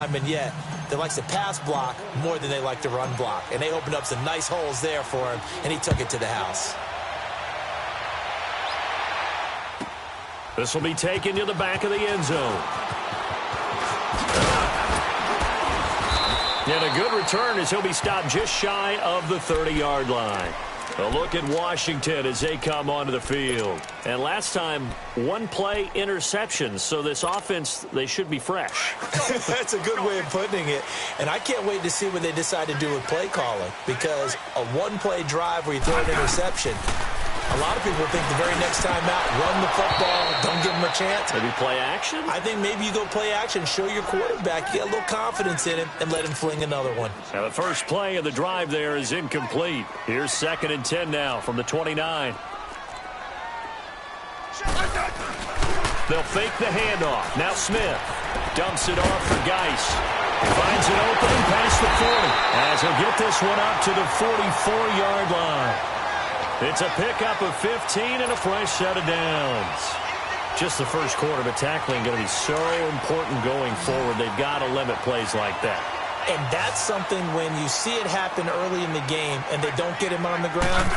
Yet that likes to pass block more than they like to run block. And they opened up some nice holes there for him, and he took it to the house. This will be taken to the back of the end zone. And a good return as he'll be stopped just shy of the 30-yard line. A look at Washington as they come onto the field. And last time, one-play interception. So this offense, they should be fresh. That's a good way of putting it. And I can't wait to see what they decide to do with play calling. Because a one-play drive where you throw an interception, a lot of people think the very next time out, run the football, don't give them a chance. Maybe play action? I think maybe you go play action, show your quarterback, you get a little confidence in him, and let him fling another one. Now the first play of the drive there is incomplete. Here's 2nd and 10 now from the 29. They'll fake the handoff. Now Smith dumps it off for Geis. Finds an opening past the 40 as he'll get this one up to the 44-yard line. It's a pickup of 15 and a fresh set of downs. Just the first quarter, but tackling going to be so important going forward. They've got to limit plays like that. And that's something when you see it happen early in the game and they don't get him on the ground,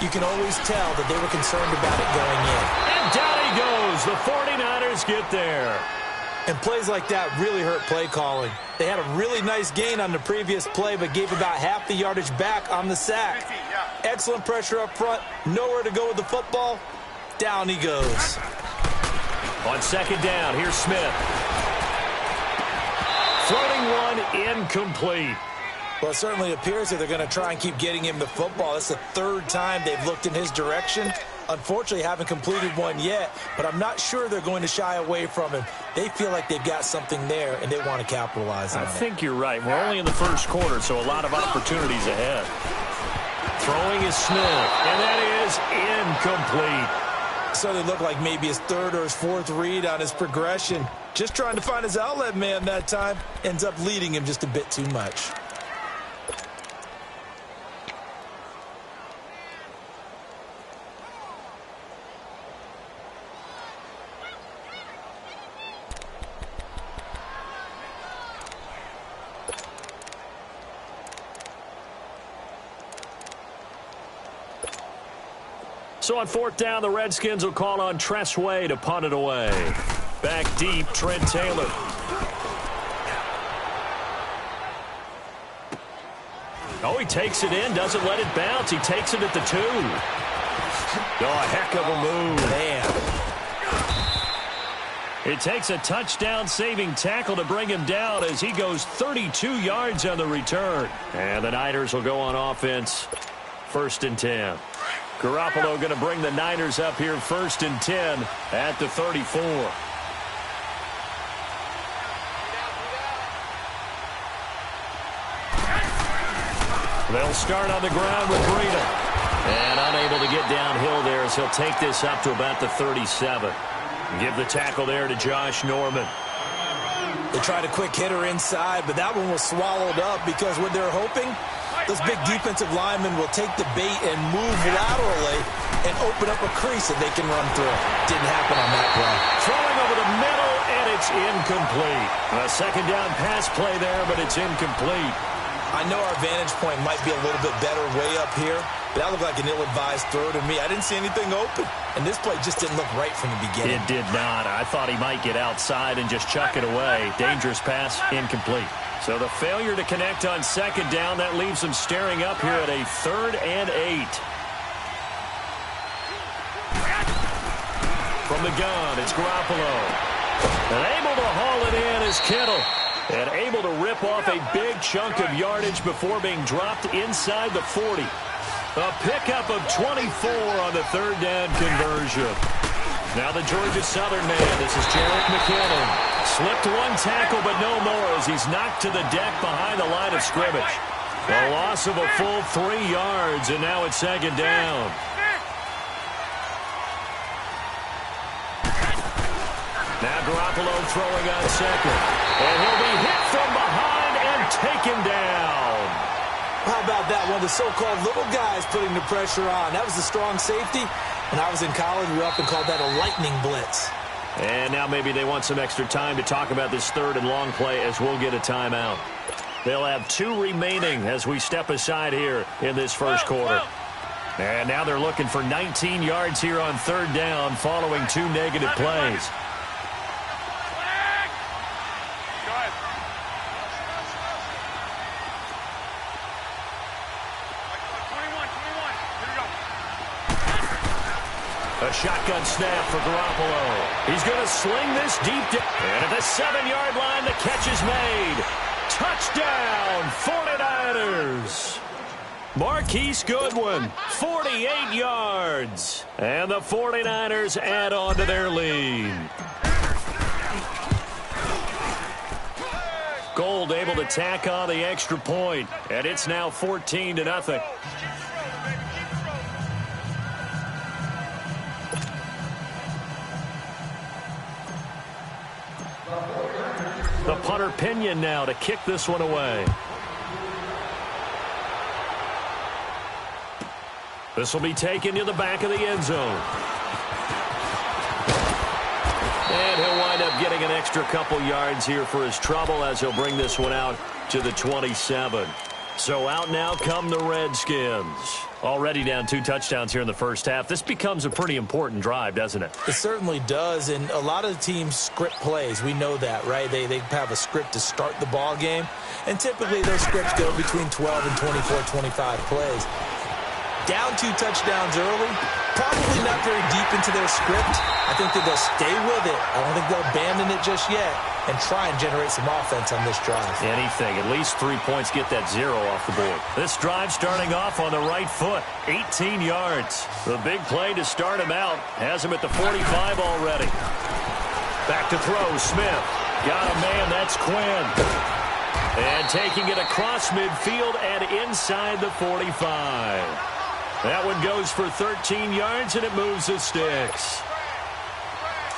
you can always tell that they were concerned about it going in. And down he goes. The 49ers get there. And plays like that really hurt play calling. They had a really nice gain on the previous play, but gave about half the yardage back on the sack. Excellent pressure up front. Nowhere to go with the football. Down he goes. On 2nd down, here's Smith. Floating one, incomplete. Well, it certainly appears that they're going to try and keep getting him the football. It's the 3rd time they've looked in his direction. Unfortunately, haven't completed one yet, but I'm not sure they're going to shy away from him. They feel like they've got something there, and they want to capitalize on it. I think you're right. We're only in the first quarter, so a lot of opportunities ahead. Throwing is Smith, and that is incomplete. So they look like maybe his 3rd or his 4th read on his progression. Just trying to find his outlet man that time. Ends up leading him just a bit too much. So on 4th down, the Redskins will call on Tressway to punt it away. Back deep, Trent Taylor. Oh, he takes it in, doesn't let it bounce. He takes it at the 2. Oh, a heck of a move. Man. It takes a touchdown-saving tackle to bring him down as he goes 32 yards on the return. And the Niners will go on offense, 1st and 10. Garoppolo going to bring the Niners up here 1st and 10 at the 34. They'll start on the ground with Breida. And unable to get downhill there as he'll take this up to about the 37. Give the tackle there to Josh Norman. They tried a quick hitter inside, but that one was swallowed up because what they're hoping, those big defensive linemen will take the bait and move laterally and open up a crease that they can run through. Didn't happen on that play. Throwing over the middle, and it's incomplete. A 2nd down pass play there, but it's incomplete. I know our vantage point might be a little bit better way up here, but that looked like an ill-advised throw to me. I didn't see anything open, and this play just didn't look right from the beginning. It did not. I thought he might get outside and just chuck it away. Dangerous pass, incomplete. So the failure to connect on 2nd down, that leaves them staring up here at a 3rd and 8. From the gun, it's Garoppolo. And able to haul it in is Kittle. And able to rip off a big chunk of yardage before being dropped inside the 40. A pickup of 24 on the 3rd down conversion. Now the Georgia Southern man, this is Jerick McKinnon. Slipped one tackle, but no more as he's knocked to the deck behind the line of scrimmage. A loss of a full 3 yards, and now it's 2nd down. Now Garoppolo throwing on 2nd. And he'll be hit from behind and taken down. How about that? One of the so-called little guys putting the pressure on. That was the strong safety. When I was in college, we often called that a lightning blitz. And now maybe they want some extra time to talk about this third and long play as we'll get a timeout. They'll have 2 remaining as we step aside here in this first quarter. And now they're looking for 19 yards here on third down following 2 negative plays. A shotgun snap for Garoppolo. He's going to sling this deep down. And at the 7-yard line, the catch is made. Touchdown, 49ers. Marquise Goodwin, 48 yards. And the 49ers add on to their lead. Gold able to tack on the extra point. And it's now 14-0. The punter Pinion now to kick this one away. This will be taken to the back of the end zone. And he'll wind up getting an extra couple yards here for his trouble as he'll bring this one out to the 27. So out now come the Redskins. Already down 2 touchdowns here in the first half. This becomes a pretty important drive, doesn't it? It certainly does, and a lot of the teams script plays. We know that, right? They have a script to start the ball game, and typically those scripts go between 12 and 24, 25 plays. Down 2 touchdowns early, probably not very deep into their script. I think that they'll stay with it. I don't think they'll abandon it just yet and try and generate some offense on this drive. Anything. At least 3 points get that 0 off the board. This drive starting off on the right foot. 18 yards. The big play to start him out. Has him at the 45 already. Back to throw. Smith. Got a man. That's Quinn. And taking it across midfield and inside the 45. That one goes for 13 yards, and it moves the sticks.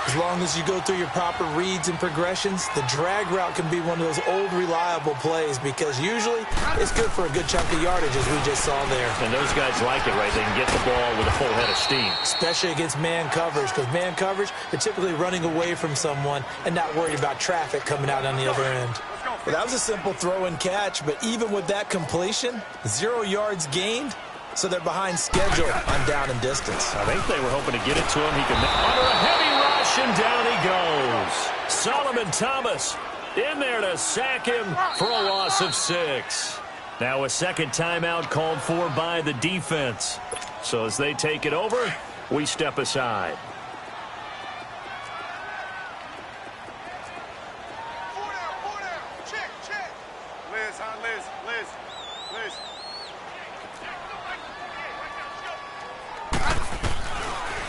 As long as you go through your proper reads and progressions, the drag route can be one of those old reliable plays because usually it's good for a good chunk of yardage, as we just saw there. And those guys like it, right? They can get the ball with a full head of steam. Especially against man coverage, because man coverage, they're typically running away from someone and not worried about traffic coming out on the other end. Well, that was a simple throw and catch, but even with that completion, 0 yards gained, so they're behind schedule on down and distance. I think they were hoping to get it to him. He can under a heavy rush, and down he goes. Solomon Thomas in there to sack him for a loss of 6. Now a second timeout called for by the defense. So as they take it over, we step aside.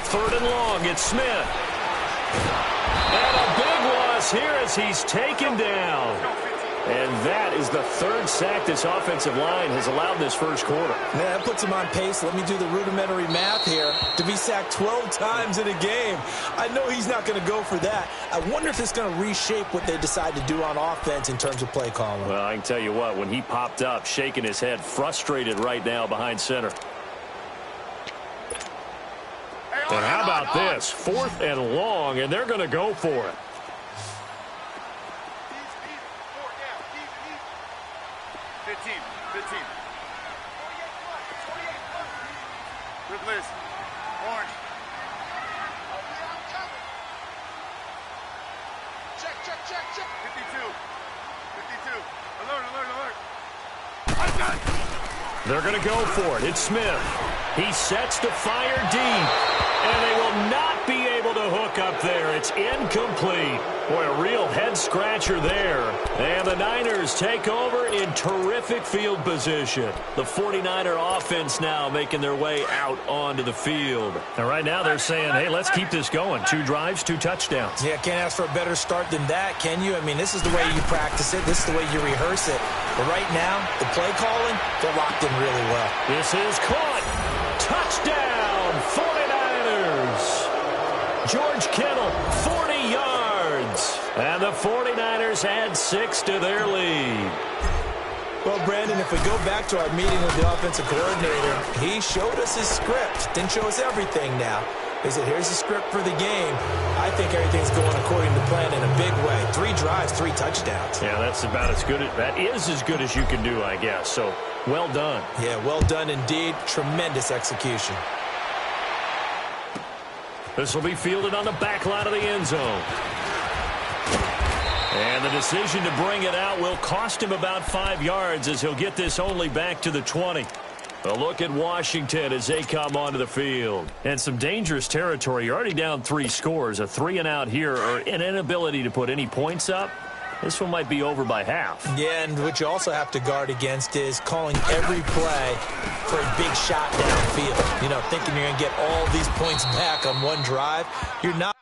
Third and long, it's Smith. And a big loss here as he's taken down. And that is the 3rd sack this offensive line has allowed this first quarter. Yeah, that puts him on pace. Let me do the rudimentary math here. To be sacked 12 times in a game, I know he's not going to go for that. I wonder if it's going to reshape what they decide to do on offense in terms of play calling. Well, I can tell you what, when he popped up, shaking his head, frustrated right now behind center. And how about this? 4th and long, and they're going to go for it. They're going to go for it. It's Smith. He sets to fire deep, and they will not be able to hook up there. It's incomplete. Boy, a real head-scratcher there. And the Niners take over in terrific field position. The 49er offense now making their way out onto the field. And right now they're saying, hey, let's keep this going. 2 drives, 2 touchdowns. Yeah, can't ask for a better start than that, can you? I mean, this is the way you practice it. This is the way you rehearse it. But right now, the play calling, they're locked in really well. This is caught. Touchdown, 49ers. George Kittle, 40 yards. And the 49ers add 6 to their lead. Well, Brandon, if we go back to our meeting with the offensive coordinator, he showed us his script. Didn't show us everything now. He said, here's the script for the game. I think everything's going according to plan in a big way. 3 drives, 3 touchdowns. Yeah, that's about as good. That is as good as you can do, I guess. So, well done. Yeah, well done indeed. Tremendous execution. This will be fielded on the back line of the end zone. And the decision to bring it out will cost him about 5 yards as he'll get this only back to the 20. A look at Washington as they come onto the field. And some dangerous territory. You're already down 3 scores. A 3-and-out here or an inability to put any points up. This one might be over by half. Yeah, and what you also have to guard against is calling every play for a big shot downfield. You know, thinking you're going to get all these points back on one drive. You're not.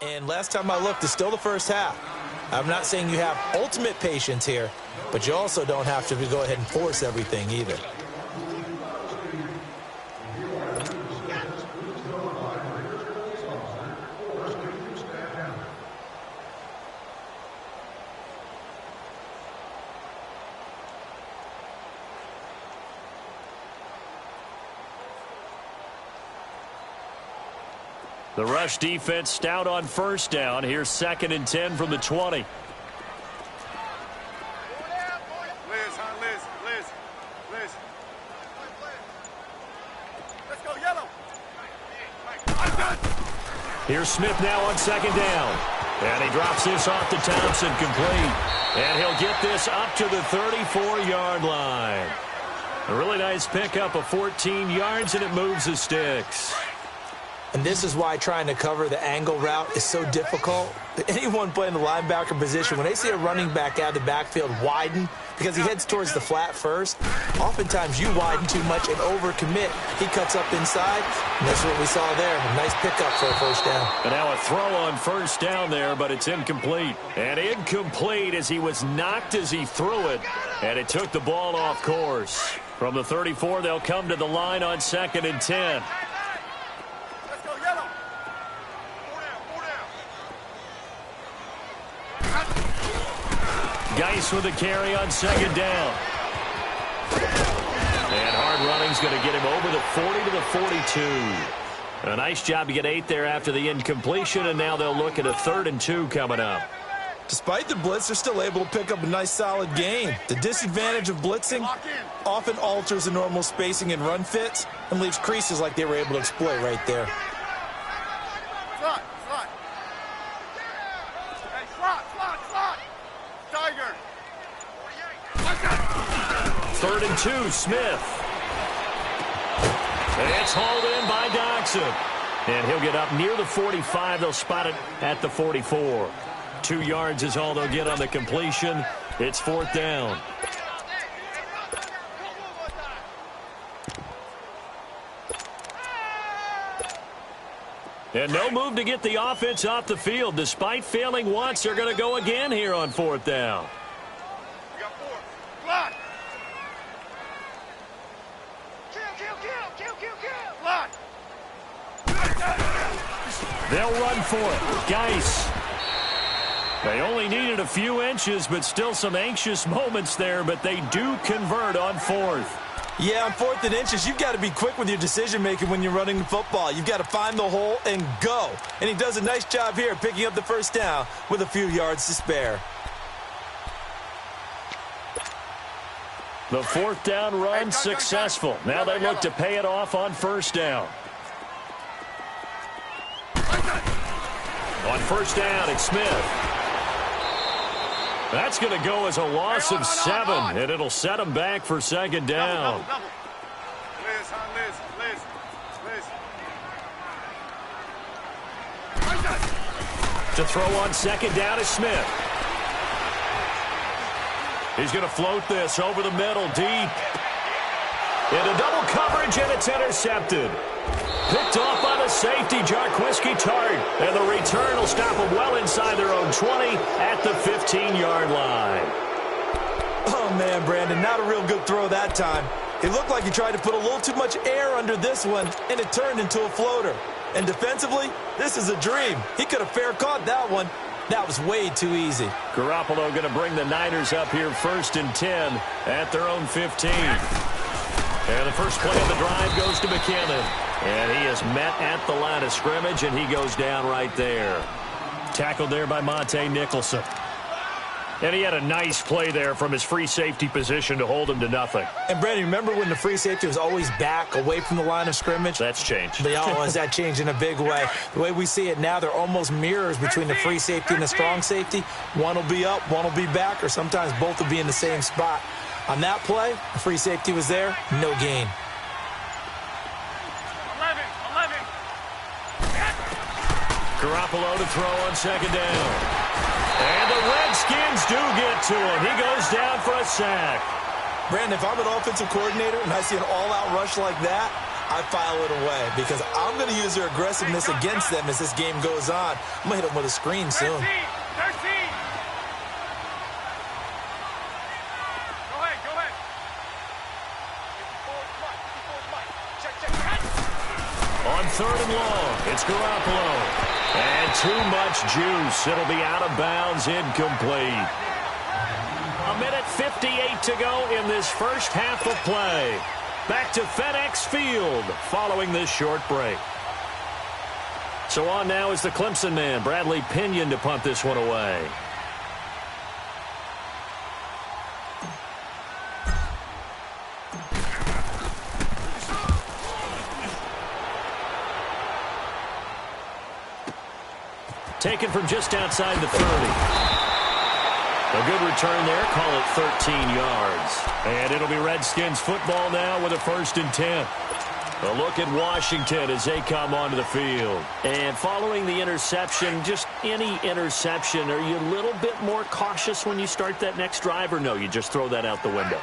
And last time I looked, it's still the first half. I'm not saying you have ultimate patience here, but you also don't have to go ahead and force everything either. The rush defense stout on first down. Here's 2nd and 10 from the 20. Liz. Let's go, yellow. Here's Smith now on 2nd down. And he drops this off to Thompson, complete. And he'll get this up to the 34-yard line. A really nice pickup of 14 yards, and it moves the sticks. And this is why trying to cover the angle route is so difficult. Anyone playing the linebacker position, when they see a running back out of the backfield widen because he heads towards the flat first, oftentimes you widen too much and overcommit. He cuts up inside, and that's what we saw there. A nice pickup for a first down. And now a throw on first down there, but it's incomplete. And incomplete as he was knocked as he threw it, and it took the ball off course. From the 34, they'll come to the line on 2nd and 10. Geis with a carry on 2nd down. And hard running's going to get him over the 40 to the 42. A nice job to get 8 there after the incompletion, and now they'll look at a 3rd and 2 coming up. Despite the blitz, they're still able to pick up a nice, solid gain. The disadvantage of blitzing often alters the normal spacing and run fits and leaves creases like they were able to exploit right there. Slot. Hey, slot. Tiger. 3rd and 2, Smith. It's hauled in by Dodson. And he'll get up near the 45. They'll spot it at the 44. 2 yards is all they'll get on the completion. It's 4th down. And no move to get the offense off the field. Despite failing once, they're going to go again here on 4th down. We got 4. Slot. Kill. Slot. They'll run for it. Geis. They only needed a few inches, but still some anxious moments there, but they do convert on 4th. Yeah, on 4th and inches, you've got to be quick with your decision-making when you're running the football. You've got to find the hole and go. And he does a nice job here picking up the first down with a few yards to spare. The 4th down run successful. Now they look to pay it off on 1st down. On 1st down, it's Smith. That's going to go as a loss of 7, and it'll set them back for 2nd down. Double. Liz. To throw on 2nd down is Smith. He's going to float this over the middle deep. Into double coverage, and it's intercepted. Picked off by the safety, Jarquiski Tart. And the return will stop them well inside their own 20 at the 15-yard line. Oh, man, Brandon, not a real good throw that time. It looked like he tried to put a little too much air under this one, and it turned into a floater. And defensively, this is a dream. He could have fair caught that one. That was way too easy. Garoppolo going to bring the Niners up here 1st and 10 at their own 15. And the first play of the drive goes to McKinnon. And he is met at the line of scrimmage, and he goes down right there. Tackled there by Monte Nicholson. And he had a nice play there from his free safety position to hold him to nothing. And, Brandon, remember when the free safety was always back away from the line of scrimmage? That's changed. That changed in a big way. The way we see it now, they're almost mirrors between the free safety and the strong safety. One will be up, one will be back, or sometimes both will be in the same spot. On that play, the free safety was there, no gain. 11. Garoppolo to throw on 2nd down. And the Redskins do get to him. He goes down for a sack. Brandon, if I'm an offensive coordinator and I see an all-out rush like that, I file it away because I'm going to use their aggressiveness against them as this game goes on. I'm going to hit them with a screen soon. 13. Go ahead. Check. On 3rd and long, it's Garoppolo. And too much juice. It'll be out of bounds, incomplete. 1:58 to go in this first half of play. Back to FedEx Field following this short break. So on now is the Clemson man, Bradley Pinion, to punt this one away. Taken from just outside the 30. A good return there. Call it 13 yards. And it'll be Redskins football now with a 1st and 10. A look at Washington as they come onto the field. And following the interception, just any interception, are you a little bit more cautious when you start that next drive, or no, you just throw that out the window?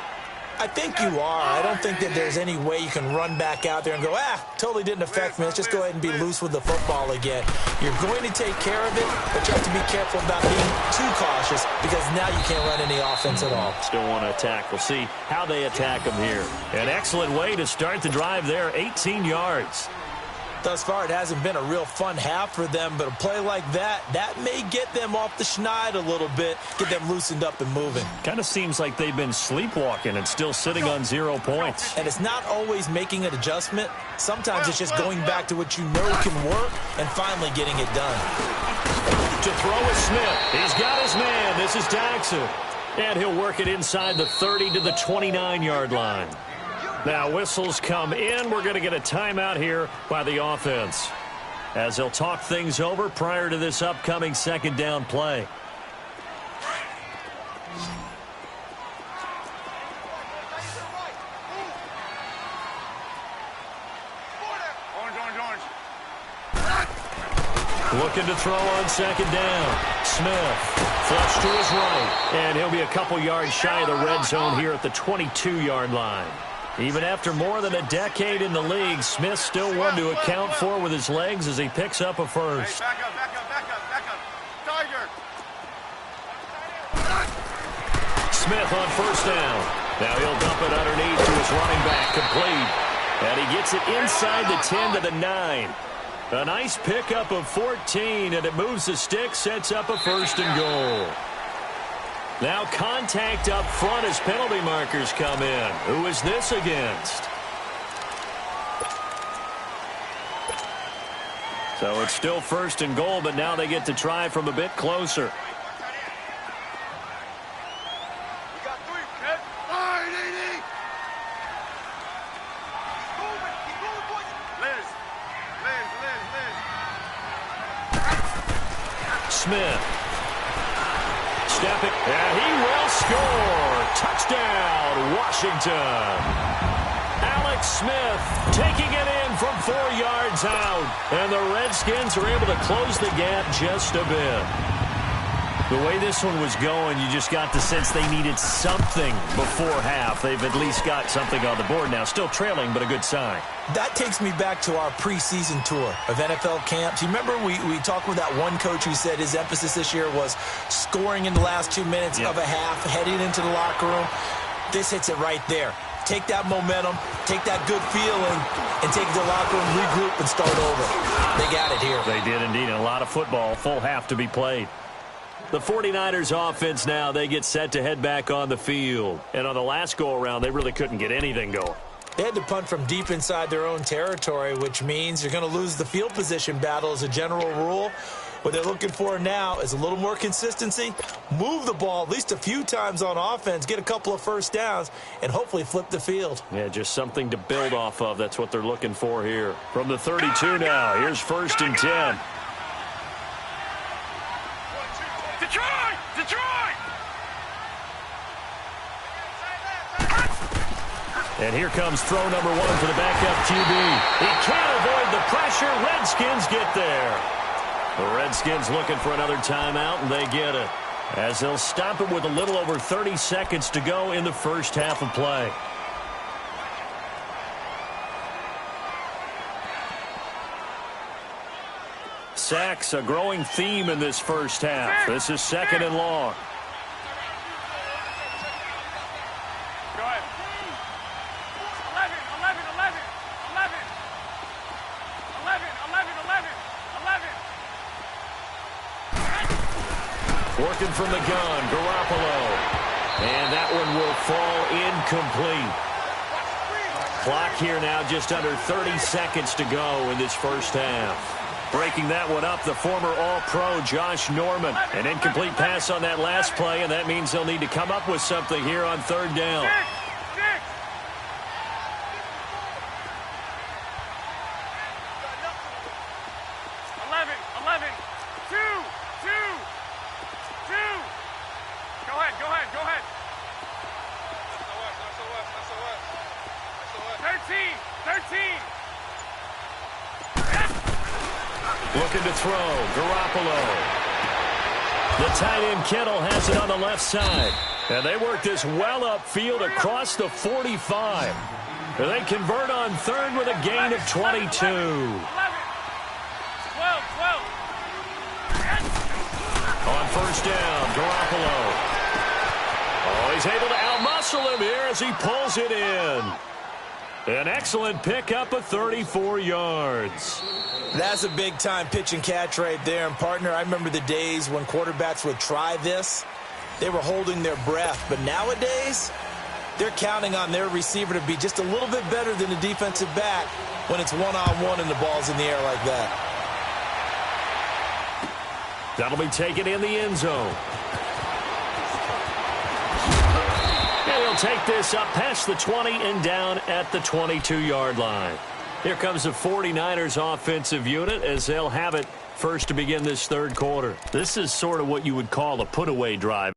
I think you are. I don't think that there's any way you can run back out there and go, totally didn't affect me. Let's just go ahead and be loose with the football again. You're going to take care of it, but you have to be careful about being too cautious because now you can't run any offense at all. Still want to attack. We'll see how they attack them here. An excellent way to start the drive there, 18 yards. Thus far, it hasn't been a real fun half for them, but a play like that may get them off the schneid a little bit, get them loosened up and moving. Kind of seems like they've been sleepwalking and still sitting on 0 points. And it's not always making an adjustment. Sometimes it's just going back to what you know can work and finally getting it done. To throw is Smith. He's got his man. This is Jackson. And he'll work it inside the 30 to the 29-yard line. Now whistles come in. We're going to get a timeout here by the offense as they'll talk things over prior to this upcoming 2nd down play. Orange. Looking to throw on 2nd down. Smith flush to his right, and he'll be a couple yards shy of the red zone here at the 22-yard line. Even after more than a decade in the league, Smith still one to account for with his legs as he picks up a first. Hey, back up. Tiger. Smith on 1st down. Now he'll dump it underneath to his running back, complete. And he gets it inside the 10 to the 9. A nice pickup of 14, and it moves the stick, sets up a 1st and goal. Now contact up front as penalty markers come in. Who is this against? So it's still 1st and goal, but now they get to try from a bit closer. We got 3, kid. All right, AD. Keep moving, boys. Liz. Smith. Stepping, and he will score. Touchdown, Washington. Alex Smith taking it in from 4 yards out. And the Redskins are able to close the gap just a bit. The way this one was going, you just got the sense they needed something before half. They've at least got something on the board now. Still trailing, but a good sign. That takes me back to our preseason tour of NFL camps. You remember we talked with that one coach who said his emphasis this year was scoring in the last 2 minutes of a half, heading into the locker room. This hits it right there. Take that momentum, take that good feeling, and take it to the locker room, regroup, and start over. They got it here. They did indeed, and a lot of football, full half to be played. The 49ers offense now, they get set to head back on the field. And on the last go-around, they really couldn't get anything going. They had to punt from deep inside their own territory, which means you're going to lose the field position battle as a general rule. What they're looking for now is a little more consistency, move the ball at least a few times on offense, get a couple of first downs, and hopefully flip the field. Yeah, just something to build off of. That's what they're looking for here. From the 32 now, here's 1st and 10. Detroit! And here comes throw number 1 for the backup QB. He can't avoid the pressure. Redskins get there. The Redskins looking for another timeout, and they get it, as they'll stop it with a little over 30 seconds to go in the first half of play. Sacks, a growing theme in this first half. This is 2nd and long. Go ahead. 11. Working from the gun, Garoppolo. And that one will fall incomplete. Clock here now, just under 30 seconds to go in this first half. Breaking that one up, the former All-Pro Josh Norman. An incomplete pass on that last play, and that means they'll need to come up with something here on 3rd down. 11. 2. Go ahead. 13. Looking to throw, Garoppolo. The tight end Kittle has it on the left side. And they work this well upfield across the 45. And they convert on 3rd with a gain of 22. 12. On 1st down, Garoppolo. Oh, he's able to outmuscle him here as he pulls it in. An excellent pickup of 34 yards. That's a big-time pitch and catch right there. And, partner, I remember the days when quarterbacks would try this. They were holding their breath. But nowadays, they're counting on their receiver to be just a little bit better than the defensive back when it's one-on-one and the ball's in the air like that. That'll be taken in the end zone. And he'll take this up past the 20 and down at the 22-yard line. Here comes the 49ers offensive unit as they'll have it first to begin this 3rd quarter. This is sort of what you would call a put-away drive.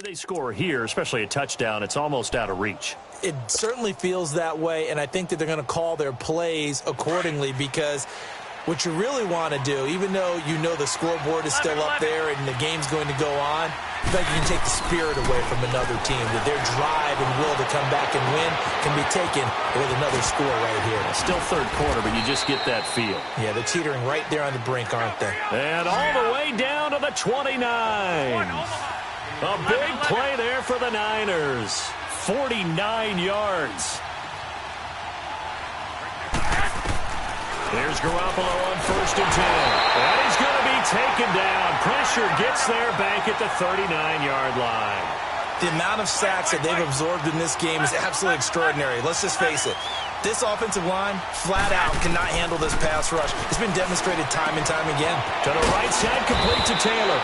They score here, especially a touchdown. It's almost out of reach. It certainly feels that way, and I think that they're going to call their plays accordingly because what you really want to do, even though you know the scoreboard is still up there and the game's going to go on, I think you can take the spirit away from another team, that their drive and will to come back and win can be taken with another score right here. Still third quarter, but you just get that feel. Yeah, they're teetering right there on the brink, aren't they? And all the way down to the 29. A big play there for the Niners. 49 yards. There's Garoppolo on 1st and 10. And he's going to be taken down. Pressure gets there back at the 39-yard line. The amount of sacks that they've absorbed in this game is absolutely extraordinary. Let's just face it. This offensive line, flat out, cannot handle this pass rush. It's been demonstrated time and time again. To the right side, complete to Taylor.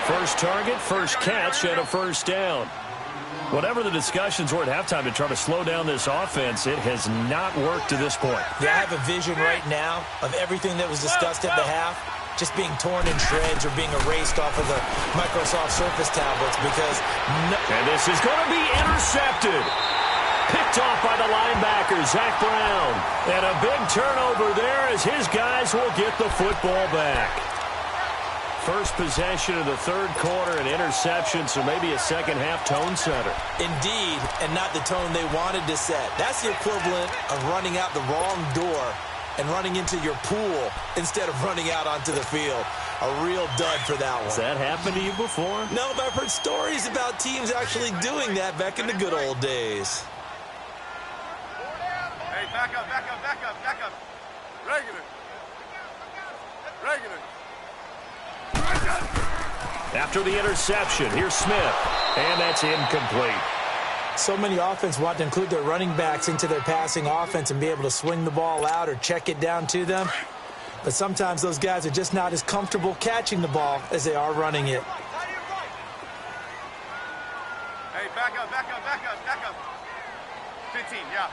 First target, first catch, and a first down. Whatever the discussions were at halftime to try to slow down this offense, it has not worked to this point. Yeah, I have a vision right now of everything that was discussed at the half just being torn in shreds or being erased off of the Microsoft Surface tablets because... And this is going to be intercepted. Picked off by the linebacker, Zach Brown. And a big turnover there as his guys will get the football back. First possession of the third quarter, an interception, so maybe a second-half tone setter. Indeed, and not the tone they wanted to set. That's the equivalent of running out the wrong door and running into your pool instead of running out onto the field. A real dud for that one. Has that happened to you before? No, but I've heard stories about teams actually doing that back in the good old days. Hey, back up, back up, back up, back up. Regular. Regular. After the interception, here's Smith, and that's incomplete. So many offense want to include their running backs into their passing offense and be able to swing the ball out or check it down to them. But sometimes those guys are just not as comfortable catching the ball as they are running it. Hey, back up, back up, back up, back up. 15, yeah.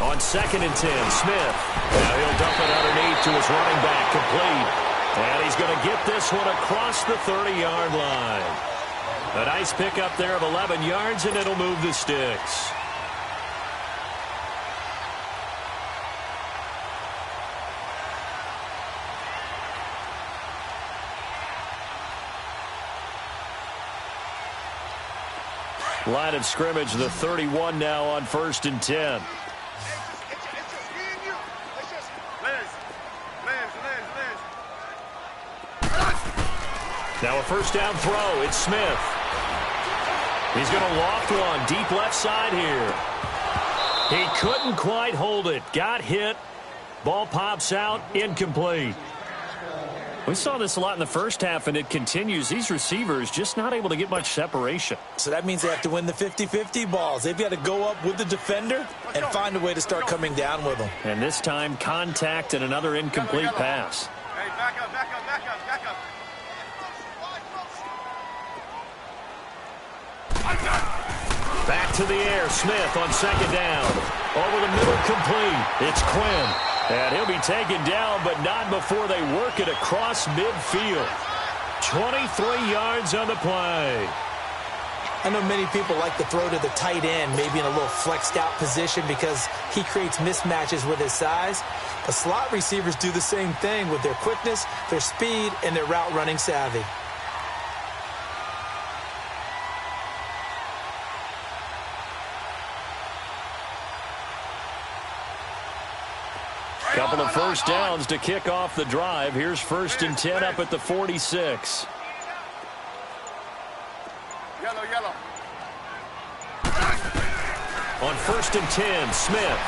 On 2nd and 10, Smith. Now he'll dump it underneath to his running back, complete. And he's going to get this one across the 30-yard line. A nice pickup there of 11 yards, and it'll move the sticks. Line of scrimmage, the 31 now on 1st and 10. Now a first down throw. It's Smith. He's going to loft one deep left side here. He couldn't quite hold it. Got hit. Ball pops out. Incomplete. We saw this a lot in the first half, and it continues. These receivers just not able to get much separation. So that means they have to win the 50-50 balls. They've got to go up with the defender and find a way to start coming down with them. And this time, contact and another incomplete pass. Hey, back up, back up, back up, back up. Back to the air. Smith on 2nd down. Over the middle, complete. It's Quinn. And he'll be taken down, but not before they work it across midfield. 23 yards on the play. I know many people like to throw to the tight end, maybe in a little flexed out position because he creates mismatches with his size. The slot receivers do the same thing with their quickness, their speed, and their route running savvy. Couple of first downs to kick off the drive. Here's 1st and 10 up at the 46. Yellow, yellow. On 1st and 10, Smith.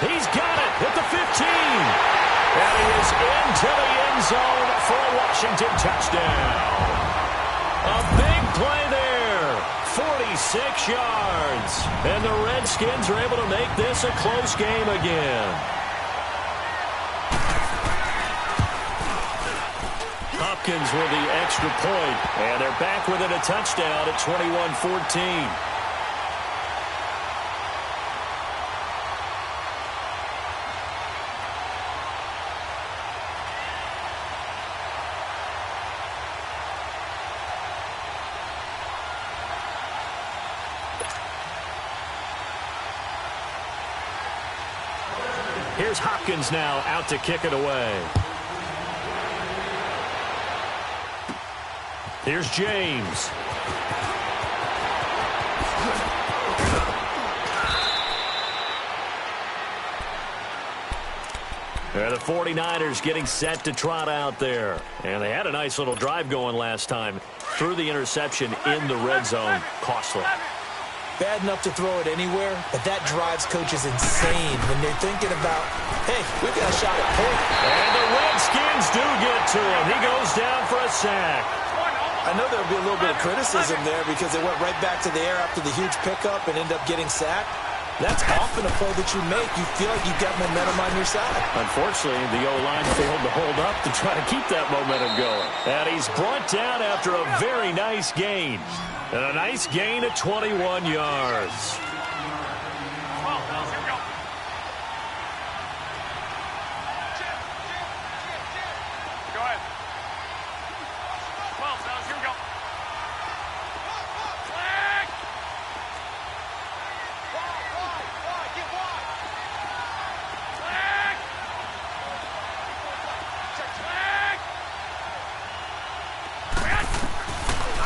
He's got it at the 15. And he is into the end zone for a Washington touchdown. A big play there. 46 yards. And the Redskins are able to make this a close game again. Hopkins with the extra point. And they're back within a touchdown at 21-14. Here's Hopkins now out to kick it away. Here's James. The 49ers getting set to trot out there. And they had a nice little drive going last time. Threw the interception in the red zone. Costly. Bad enough to throw it anywhere, but that drives coaches insane when they're thinking about, hey, we've got a shot at point. And the Redskins do get to him. He goes down for a sack. I know there'll be a little bit of criticism there because they went right back to the air after the huge pickup and ended up getting sacked. That's often a play that you make. You feel like you've got momentum on your side. Unfortunately, the O-line failed to hold up to try to keep that momentum going. And he's brought down after a very nice gain. And a nice gain of 21 yards.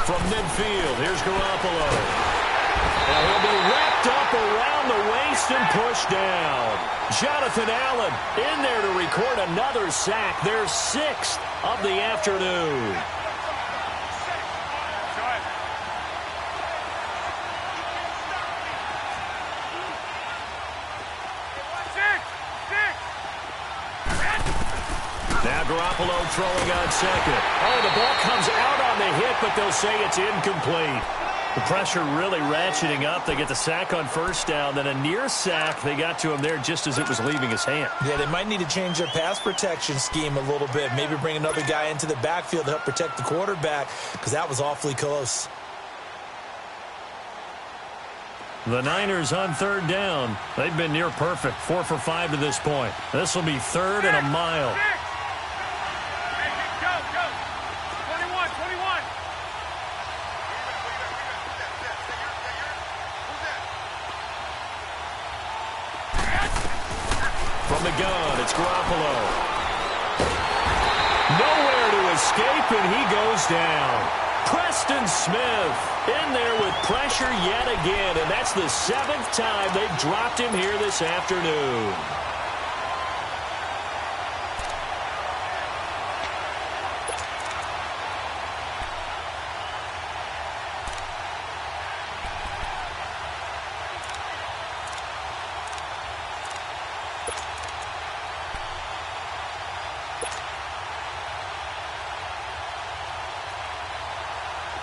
From midfield, here's Garoppolo. And he'll be wrapped up around the waist and pushed down. Jonathan Allen in there to record another sack. Their 6th of the afternoon. Now Garoppolo throwing on second. Oh, the ball comes out on the hit, but they'll say it's incomplete. The pressure really ratcheting up. They get the sack on first down, then a near sack. They got to him there just as it was leaving his hand. Yeah, they might need to change their pass protection scheme a little bit. Maybe bring another guy into the backfield to help protect the quarterback because that was awfully close. The Niners on third down. They've been near perfect. 4 for 5 to this point. This will be 3rd and a mile. From the gun, it's Garoppolo. Nowhere to escape, and he goes down. Preston Smith in there with pressure yet again, and that's the 7th time they've dropped him here this afternoon.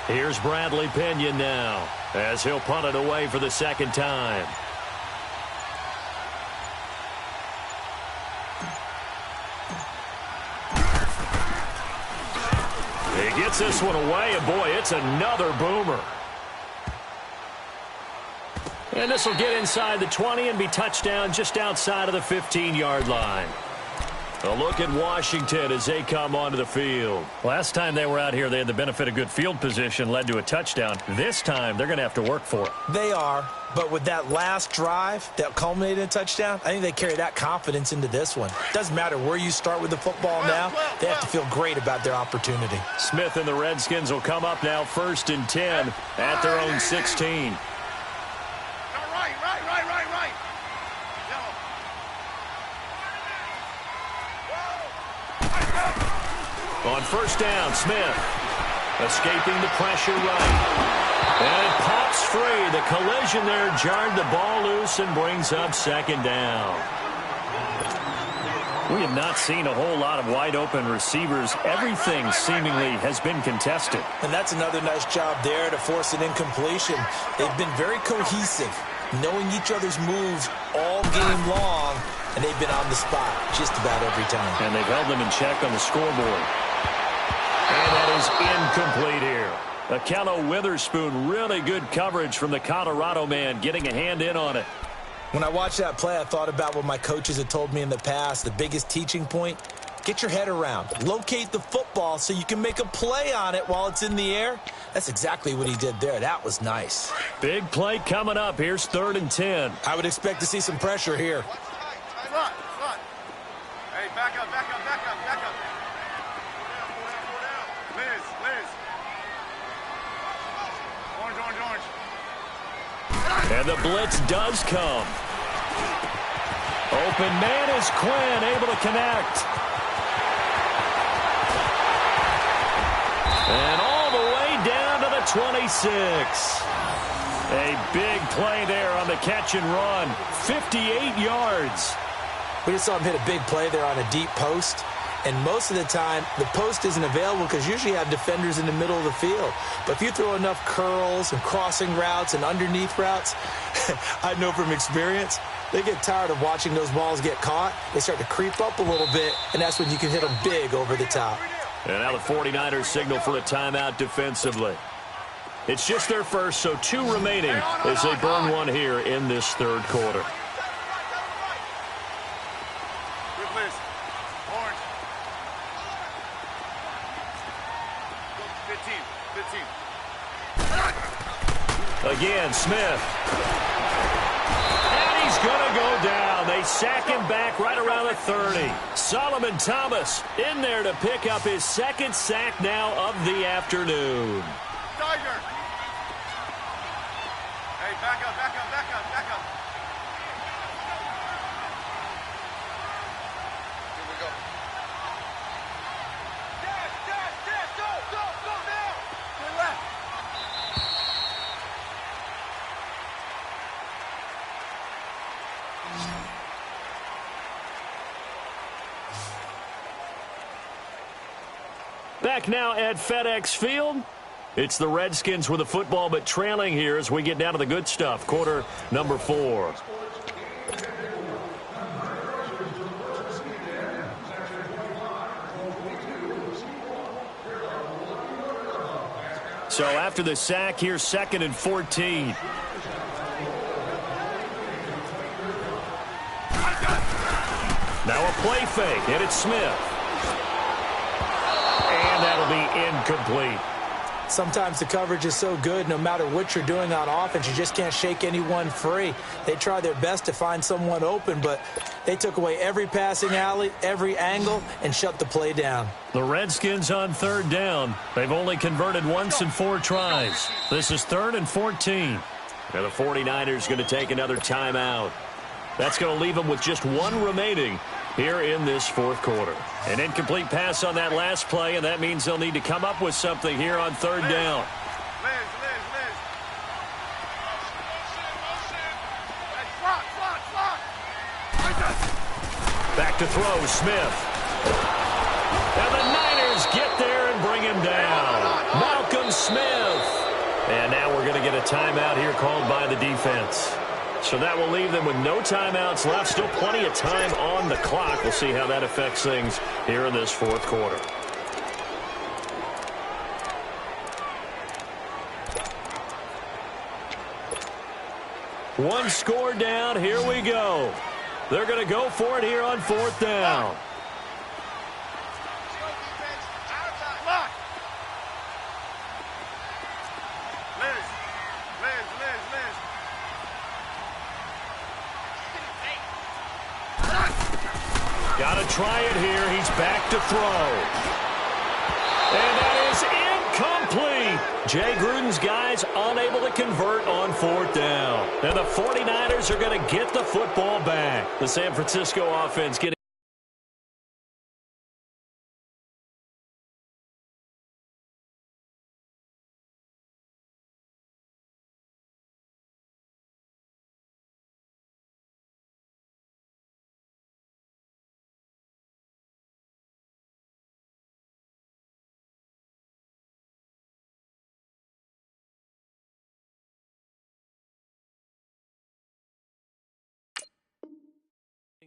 Here's Bradley Pinion now as he'll punt it away for the 2nd time. He gets this one away, and boy, it's another boomer. And this will get inside the 20 and be touchdown just outside of the 15-yard line. A look at Washington as they come onto the field. Last time they were out here, they had the benefit of good field position, led to a touchdown. This time, they're going to have to work for it. They are, but with that last drive that culminated in a touchdown, I think they carry that confidence into this one. Doesn't matter where you start with the football now, they have to feel great about their opportunity. Smith and the Redskins will come up now 1st and 10 at their own 16. On first down, Smith escaping the pressure right. And it pops free. The collision there jarred the ball loose and brings up 2nd down. We have not seen a whole lot of wide open receivers. Everything seemingly has been contested. And that's another nice job there to force an incompletion. They've been very cohesive, knowing each other's moves all game long, and they've been on the spot just about every time. And they've held them in check on the scoreboard. And that is incomplete here. Akello Witherspoon, really good coverage from the Colorado man, getting a hand in on it. When I watched that play, I thought about what my coaches had told me in the past. The biggest teaching point, get your head around. Locate the football so you can make a play on it while it's in the air. That's exactly what he did there. That was nice. Big play coming up. Here's 3rd and 10. I would expect to see some pressure here. Slot. back up, back up, back up, back up. Go down. Liz. Orange. And the blitz does come. Open man is Quinn, able to connect. And all the way down to the 26. A big play there on the catch and run. 58 yards. We just saw him hit a big play there on a deep post. And most of the time, the post isn't available because usually you have defenders in the middle of the field. But if you throw enough curls and crossing routes and underneath routes, I know from experience, they get tired of watching those balls get caught. They start to creep up a little bit, and that's when you can hit them big over the top. And now the 49ers signal for a timeout defensively. It's just their first, so 2 remaining as they burn one here in this third quarter. Again, Smith. And he's going to go down. They sack him back right around the 30. Solomon Thomas in there to pick up his second sack now of the afternoon. Tiger. Hey, back up. Here we go. Dash, go now. To the left. Back now at FedEx Field. It's the Redskins with the football, but trailing here as we get down to the good stuff. Quarter number 4. So after the sack, here's 2nd and 14. Now a play fake, and it's Smith. And that'll be incomplete. Sometimes the coverage is so good, no matter what you're doing on offense, you just can't shake anyone free. They try their best to find someone open, but they took away every passing alley, every angle, and shut the play down. The Redskins on 3rd down. They've only converted once in 4 tries. This is 3rd and 14. And the 49ers going to take another timeout. That's going to leave them with just 1 remaining here in this 4th quarter. An incomplete pass on that last play, and that means they'll need to come up with something here on 3rd down. Liz. Hey, slot. Back to throw, Smith. And the Niners get there and bring him down. Malcolm Smith. And now we're going to get a timeout here called by the defense. So that will leave them with no timeouts left. Still plenty of time on the clock. We'll see how that affects things here in this 4th quarter. One score down. Here we go. They're going to go for it here on 4th down. Got to try it here. He's back to throw. And that is incomplete. Jay Gruden's guys unable to convert on 4th down. And the 49ers are going to get the football back. The San Francisco offense getting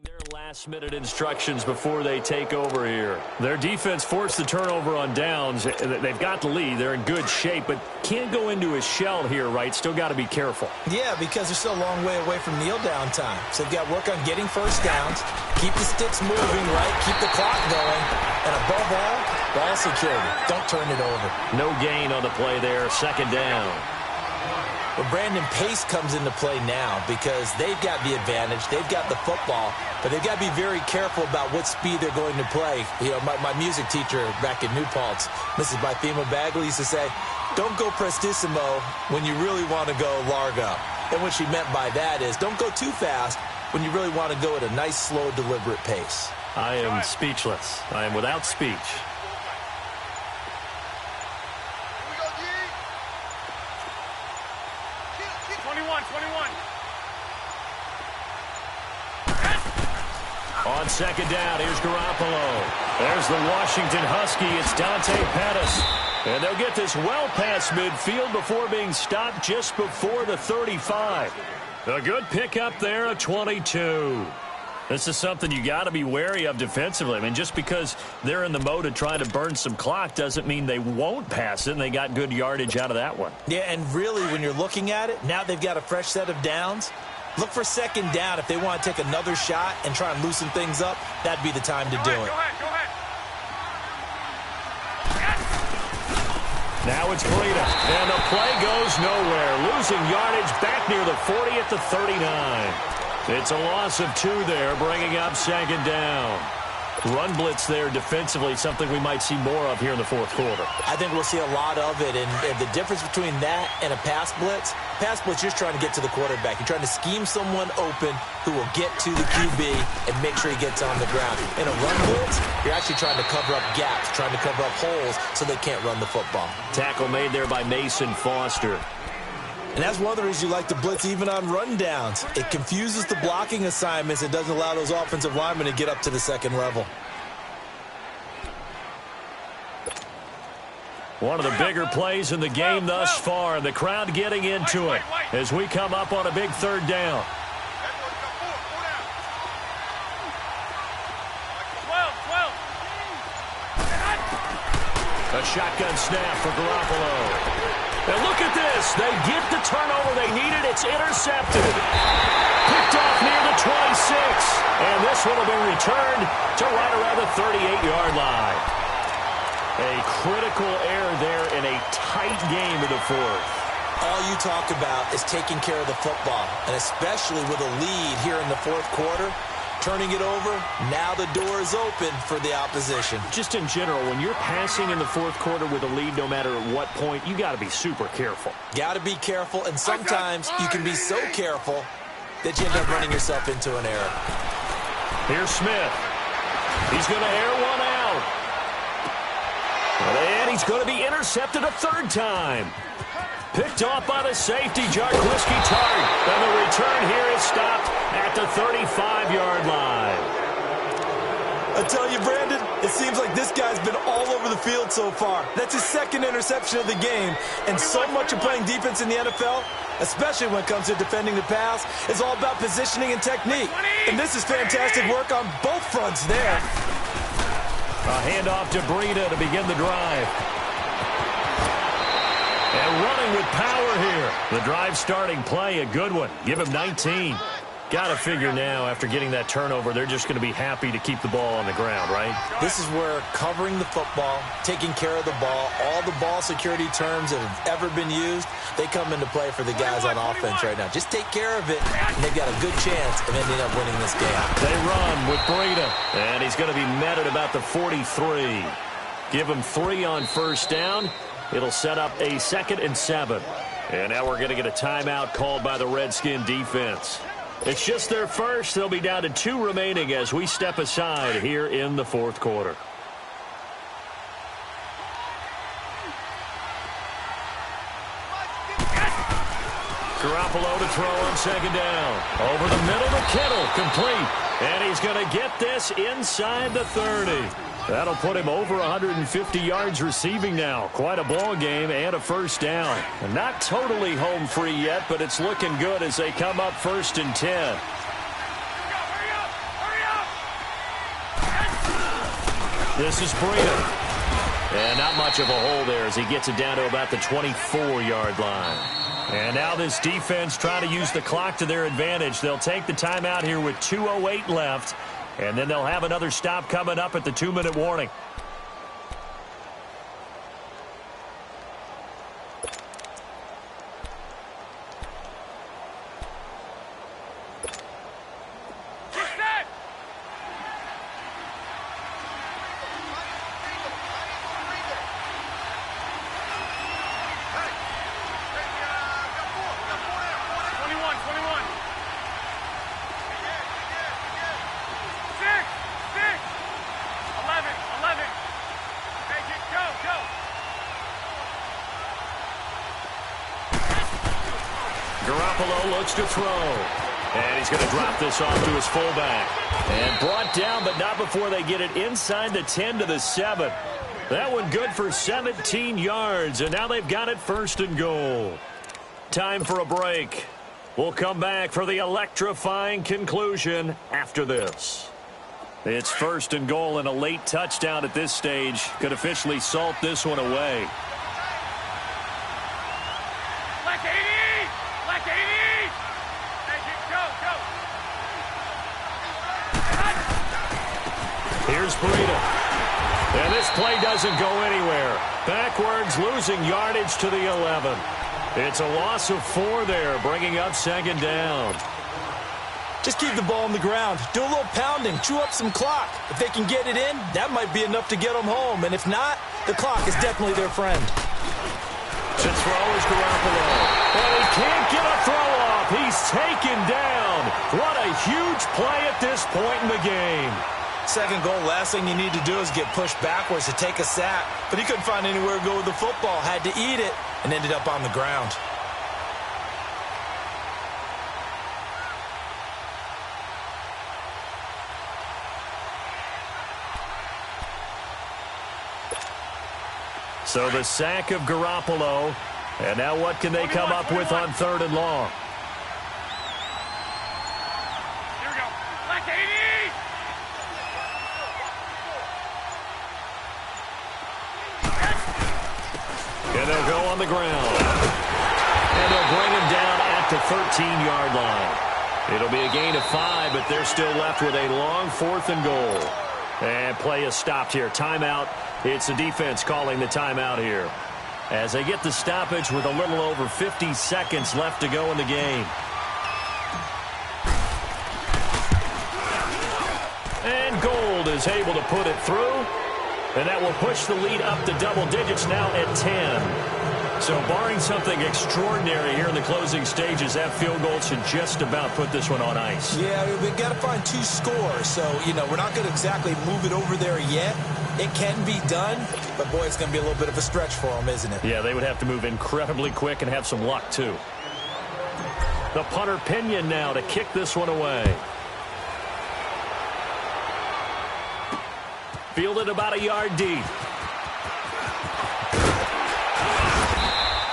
their last-minute instructions before they take over here. Their defense forced the turnover on downs. They've got the lead. They're in good shape, but can't go into a shell here, right? Still got to be careful. Yeah, because they're still a long way away from kneel-down time. So they've got to work on getting first downs, keep the sticks moving, right? Keep the clock going. And above all, ball security. Don't turn it over. No gain on the play there. 2nd down. But Brandon, pace comes into play now because they've got the advantage. They've got the football, but they've got to be very careful about what speed they're going to play. You know, my music teacher back in New Paltz, Mrs. Bythema Bagley, used to say, don't go prestissimo when you really want to go largo. And what she meant by that is don't go too fast when you really want to go at a nice, slow, deliberate pace. I am speechless. I am without speech. On second down, here's Garoppolo. There's the Washington Husky. It's Dante Pettis. And they'll get this well past midfield before being stopped just before the 35. A good pickup there, a 22. This is something you got to be wary of defensively. I mean, just because they're in the mode of trying to burn some clock doesn't mean they won't pass it, and they got good yardage out of that one. Yeah, and really, when you're looking at it, now they've got a fresh set of downs. Look for second down. If they want to take another shot and try and loosen things up, that'd be the time to do it. Go ahead. Now it's Breida, and the play goes nowhere. Losing yardage back near the 40 at the 39. It's a loss of 2 there, bringing up second down. Run blitz there defensively, something we might see more of here in the fourth quarter. I think we'll see a lot of it, and the difference between that and a pass blitz, you're just trying to get to the quarterback. You're trying to scheme someone open who will get to the QB and make sure he gets on the ground. In a run blitz, you're actually trying to cover up gaps, trying to cover up holes so they can't run the football. Tackle made there by Mason Foster. And that's one of the reasons you like to blitz even on rundowns. It confuses the blocking assignments. It doesn't allow those offensive linemen to get up to the second level. One of the bigger plays in the game thus far. The crowd getting into it as we come up on a big third down. A shotgun snap for Garoppolo. And look at this. They get the turnover they needed. It's intercepted. Picked off near the 26. And this one will be returned to right around the 38-yard line. A critical error there in a tight game of the fourth. All you talk about is taking care of the football, and especially with a lead here in the fourth quarter, turning it over, now the door is open for the opposition. Just in general, when you're passing in the fourth quarter with a lead, no matter at what point, you got to be super careful. Got to be careful, and sometimes you can be so careful that you end up running yourself into an error. Here's Smith. He's going to air one out. And he's going to be intercepted a third time. Picked off by the safety, Jarquiski Tart. And the return here is stopped at the 35-yard line. I tell you, Brandon, it seems like this guy's been all over the field so far. That's his second interception of the game. And so much of playing defense in the NFL, especially when it comes to defending the pass, is all about positioning and technique. And this is fantastic work on both fronts there. A handoff to Breida to begin the drive. And running with power here. The drive starting play, a good one. Give him 19. Got to figure now, after getting that turnover, they're just going to be happy to keep the ball on the ground, right? This is where covering the football, taking care of the ball, all the ball security terms that have ever been used, they come into play for the guys on offense right now. Just take care of it, and they've got a good chance of ending up winning this game. They run with Breida, and he's going to be met at about the 43. Give him 3 on first down. It'll set up a 2nd and 7. And now we're going to get a timeout called by the Redskin defense. It's just their first. They'll be down to 2 remaining as we step aside here in the fourth quarter. Garoppolo to throw on second down. Over the middle to Kittle, complete. And he's going to get this inside the 30. That'll put him over 150 yards receiving now. Quite a ball game and a first down. And not totally home free yet, but it's looking good as they come up 1st and 10. This is Breida. And not much of a hole there as he gets it down to about the 24-yard line. And now this defense trying to use the clock to their advantage. They'll take the timeout here with 2:08 left. And then they'll have another stop coming up at the 2-minute warning. Garoppolo looks to throw. And he's going to drop this off to his fullback. And brought down, but not before they get it inside the 10 to the 7. That one good for 17 yards, and now they've got it 1st and goal. Time for a break. We'll come back for the electrifying conclusion after this. It's 1st and goal, and a late touchdown at this stage could officially salt this one away. Black 80! Black 80! Thank you. Go! Here's Breida. And this play doesn't go anywhere. Backwards, losing yardage to the 11. It's a loss of 4 there, bringing up 2nd down. Just keep the ball on the ground. Do a little pounding. Chew up some clock. If they can get it in, that might be enough to get them home. And if not, the clock is definitely their friend. To throw is Garoppolo. And he can't get a throw off. He's taken down. What a huge play at this point in the game. 2nd goal, last thing you need to do is get pushed backwards to take a sack. But he couldn't find anywhere to go with the football. Had to eat it and ended up on the ground. So the sack of Garoppolo. And now what can they come up with on 3rd and long? Here we go. Black 80! And they'll go on the ground. And they'll bring him down at the 13-yard line. It'll be a gain of 5, but they're still left with a long 4th and goal. And play is stopped here. Timeout. It's the defense calling the timeout here, as they get the stoppage with a little over 50 seconds left to go in the game. And Gold is able to put it through, and that will push the lead up to double digits now at 10. So barring something extraordinary here in the closing stages, that field goal should just about put this one on ice. Yeah, we've got to find 2 scores. So, we're not going to exactly move it over there yet. It can be done, but, boy, it's going to be a little bit of a stretch for them, isn't it? Yeah, they would have to move incredibly quick and have some luck, too. The punter Pinion now to kick this one away. Fielded about a yard deep.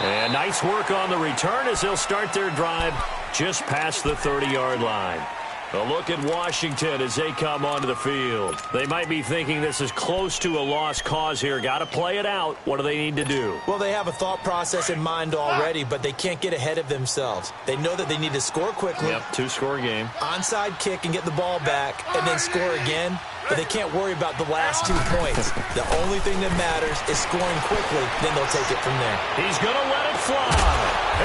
And nice work on the return as they'll start their drive just past the 30-yard line. A look at Washington as they come onto the field. They might be thinking this is close to a lost cause here. Got to play it out. What do they need to do? Well, they have a thought process in mind already, but they can't get ahead of themselves. They know that they need to score quickly. Yep, 2-score game. Onside kick and get the ball back and then score again. But they can't worry about the last 2 points. The only thing that matters is scoring quickly. Then they'll take it from there. He's going to let it fly.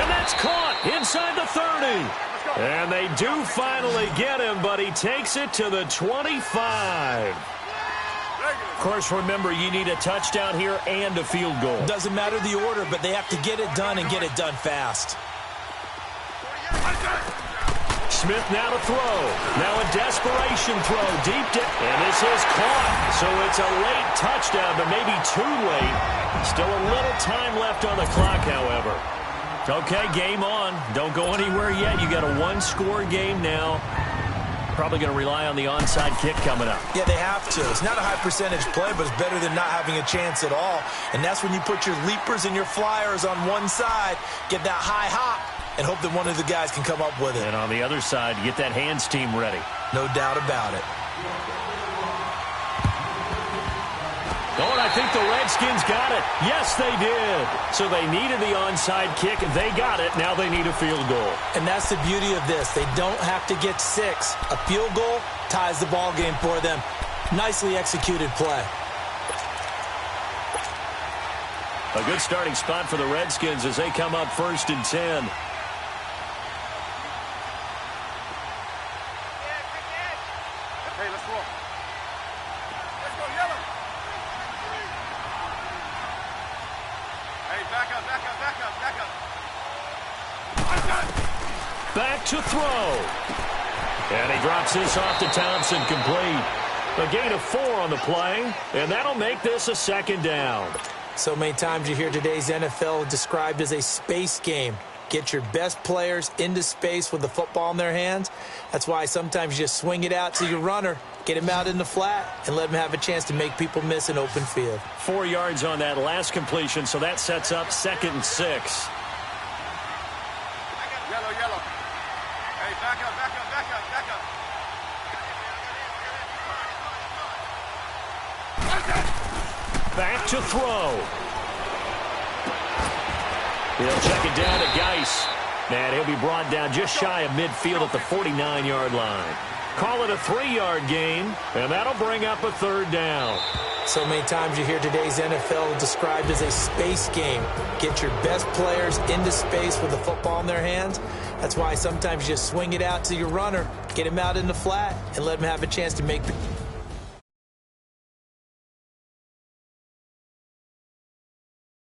And that's caught inside the 30. And they do finally get him, but he takes it to the 25. Of course, remember, you need a touchdown here and a field goal. Doesn't matter the order, but they have to get it done and get it done fast. Smith now to throw. Now a desperation throw deep down. And this is caught. So it's a late touchdown, but maybe too late. Still a little time left on the clock, however. Okay, game on. Don't go anywhere yet. You got a 1-score game now. Probably going to rely on the onside kick coming up. Yeah, they have to. It's not a high percentage play, but it's better than not having a chance at all. And that's when you put your leapers and your flyers on one side, get that high hop, and hope that one of the guys can come up with it. And on the other side, you get that hands team ready. No doubt about it. Oh, and I think the Redskins got it. Yes, they did. So they needed the onside kick. They got it. Now they need a field goal. And that's the beauty of this. They don't have to get 6. A field goal ties the ball game for them. Nicely executed play. A good starting spot for the Redskins as they come up 1st and 10. Hey, let's roll. Let's go, yellow. Hey, back up, back up, back up, back up. Back to throw. And he drops this off to Thompson, complete. A gain of 4 on the play, and that'll make this a 2nd down. So many times you hear today's NFL described as a space game. Get your best players into space with the football in their hands. That's why sometimes you just swing it out to your runner, get him out in the flat, and let him have a chance to make people miss an open field. 4 yards on that last completion, so that sets up 2nd and 6. Yellow, yellow. Hey, back up, back up, back up, back up. Back to throw. He'll check it down to Geis. And he'll be brought down just shy of midfield at the 49-yard line. Call it a 3-yard gain, and that'll bring up a 3rd down. So many times you hear today's NFL described as a space game. Get your best players into space with the football in their hands. That's why sometimes you just swing it out to your runner, get him out in the flat, and let him have a chance to make the